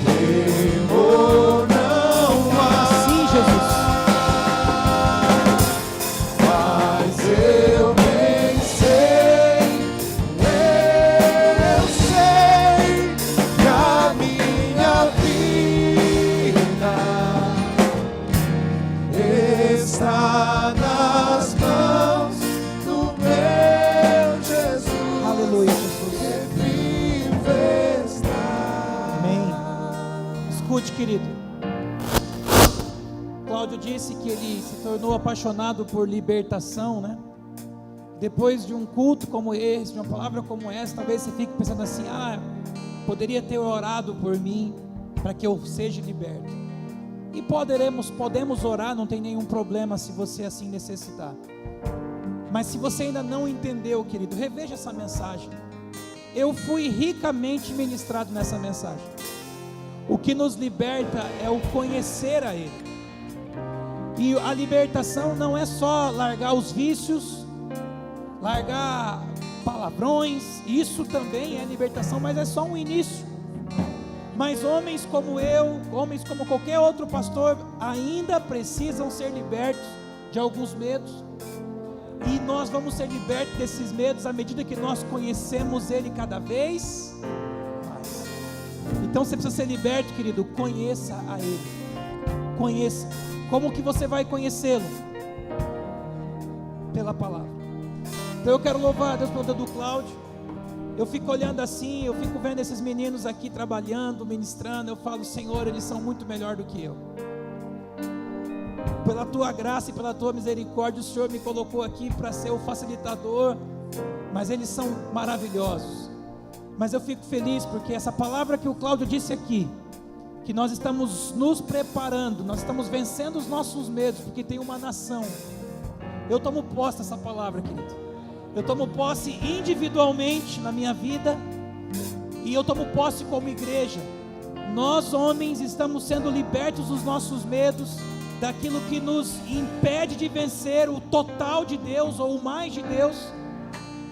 Speaker 2: temor não há.
Speaker 3: Sim, Jesus.
Speaker 2: Mas eu bem sei, eu sei que a minha vida está nas mãos do meu Jesus.
Speaker 3: Aleluia, Jesus.
Speaker 2: Que vive está.
Speaker 3: Amém. Escute, querido. Cláudio disse que ele se tornou apaixonado por libertação, né? Depois de um culto como esse, de uma palavra como essa, talvez você fique pensando assim: poderia ter orado por mim para que eu seja liberto. E podemos orar, não tem nenhum problema se você assim necessitar. Mas se você ainda não entendeu, querido, reveja essa mensagem. Eu fui ricamente ministrado nessa mensagem. O que nos liberta é o conhecer a Ele. E a libertação não é só largar os vícios, largar palavrões, isso também é libertação, mas é só um início. Mas homens como eu, homens como qualquer outro pastor, ainda precisam ser libertos de alguns medos. E nós vamos ser libertos desses medos à medida que nós conhecemos Ele cada vez mais. Então você precisa ser liberto, querido, conheça a Ele. Conheça. Como que você vai conhecê-lo? Pela palavra. Então eu quero louvar a Deus pelo dedo do Cláudio. Eu fico olhando assim, eu fico vendo esses meninos aqui trabalhando, ministrando. Eu falo: Senhor, eles são muito melhor do que eu. Pela tua graça e pela tua misericórdia, o Senhor me colocou aqui para ser o facilitador. Mas eles são maravilhosos. Mas eu fico feliz porque essa palavra que o Cláudio disse aqui, que nós estamos nos preparando, nós estamos vencendo os nossos medos, porque tem uma nação. Eu tomo posse dessa palavra, querido. Eu tomo posse individualmente na minha vida, e eu tomo posse como igreja. Nós, homens, estamos sendo libertos dos nossos medos, daquilo que nos impede de vencer o total de Deus, ou o mais de Deus,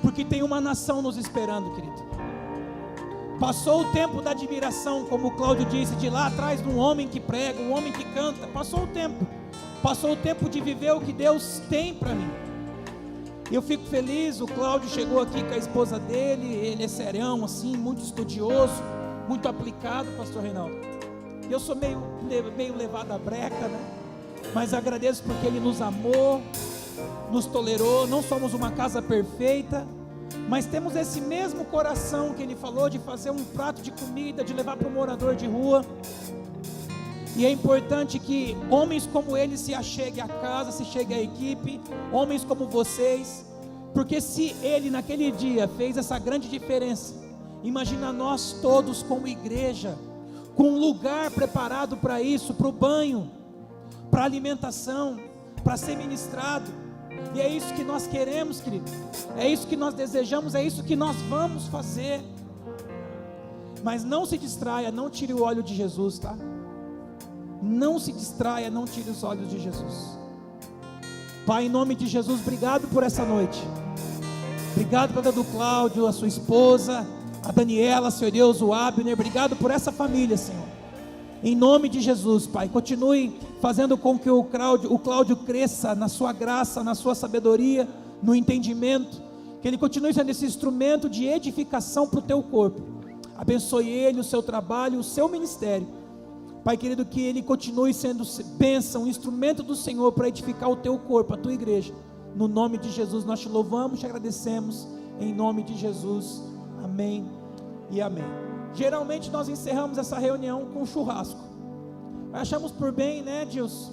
Speaker 3: porque tem uma nação nos esperando, querido. Passou o tempo da admiração, como o Cláudio disse, de lá atrás, de um homem que prega, um homem que canta. Passou o tempo. Passou o tempo de viver o que Deus tem para mim. Eu fico feliz. O Cláudio chegou aqui com a esposa dele. Ele é serião, assim, muito estudioso, muito aplicado, pastor Reinaldo. Eu sou meio levado à breca, né? Mas agradeço porque ele nos amou, nos tolerou. Não somos uma casa perfeita, mas temos esse mesmo coração que ele falou, de fazer um prato de comida, de levar para um morador de rua. E é importante que homens como ele se acheguem à casa, se cheguem à equipe, homens como vocês, porque se ele naquele dia fez essa grande diferença, imagina nós todos como igreja, com um lugar preparado para isso, para o banho, para a alimentação, para ser ministrado. E é isso que nós queremos, querido. É isso que nós desejamos, é isso que nós vamos fazer. Mas não se distraia, não tire o óleo de Jesus, tá? Não se distraia, não tire os olhos de Jesus. Pai, em nome de Jesus, obrigado por essa noite. Obrigado pela do Cláudio, a sua esposa, a Daniela, Senhor Deus, o Abner. Obrigado por essa família, Senhor. Em nome de Jesus, Pai, continue fazendo com que o Cláudio cresça na sua graça, na sua sabedoria, no entendimento, que ele continue sendo esse instrumento de edificação para o teu corpo. Abençoe ele, o seu trabalho, o seu ministério. Pai querido, que ele continue sendo bênção, instrumento do Senhor para edificar o teu corpo, a tua igreja. No nome de Jesus nós te louvamos, te agradecemos, em nome de Jesus, amém e amém. Geralmente nós encerramos essa reunião com churrasco. Achamos por bem, né, Dilson?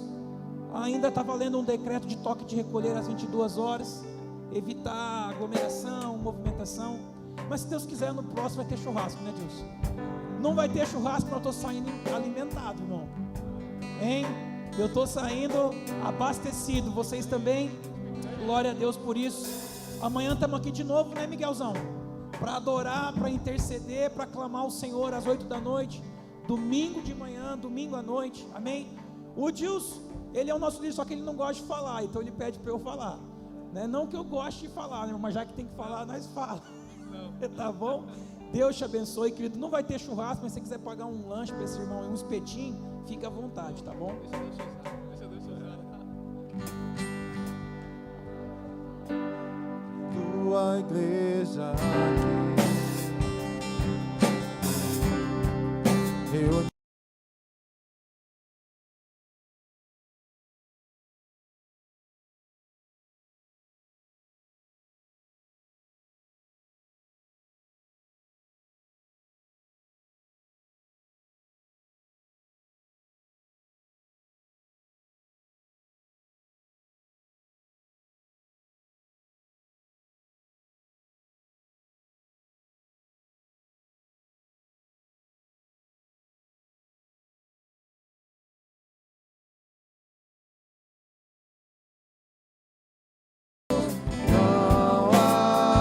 Speaker 3: Ainda está valendo um decreto de toque de recolher às 22 horas, evitar aglomeração, movimentação. Mas se Deus quiser, no próximo vai ter churrasco, né, Dilson? Não vai ter churrasco, mas eu estou saindo alimentado, irmão. Hein? Eu estou saindo abastecido, vocês também? Glória a Deus por isso. Amanhã estamos aqui de novo, né, Miguelzão? Para adorar, para interceder, para clamar ao Senhor às 8 da noite. Domingo de manhã, domingo à noite, amém? O Dilson, ele é o nosso líder, só que ele não gosta de falar, então ele pede para eu falar, né? Não que eu goste de falar, né? Mas já que tem que falar, nós fala. Tá bom? Deus te abençoe, querido. Não vai ter churrasco, mas se você quiser pagar um lanche para esse irmão, um espetinho, fica à vontade, tá bom?
Speaker 2: Tua igreja aqui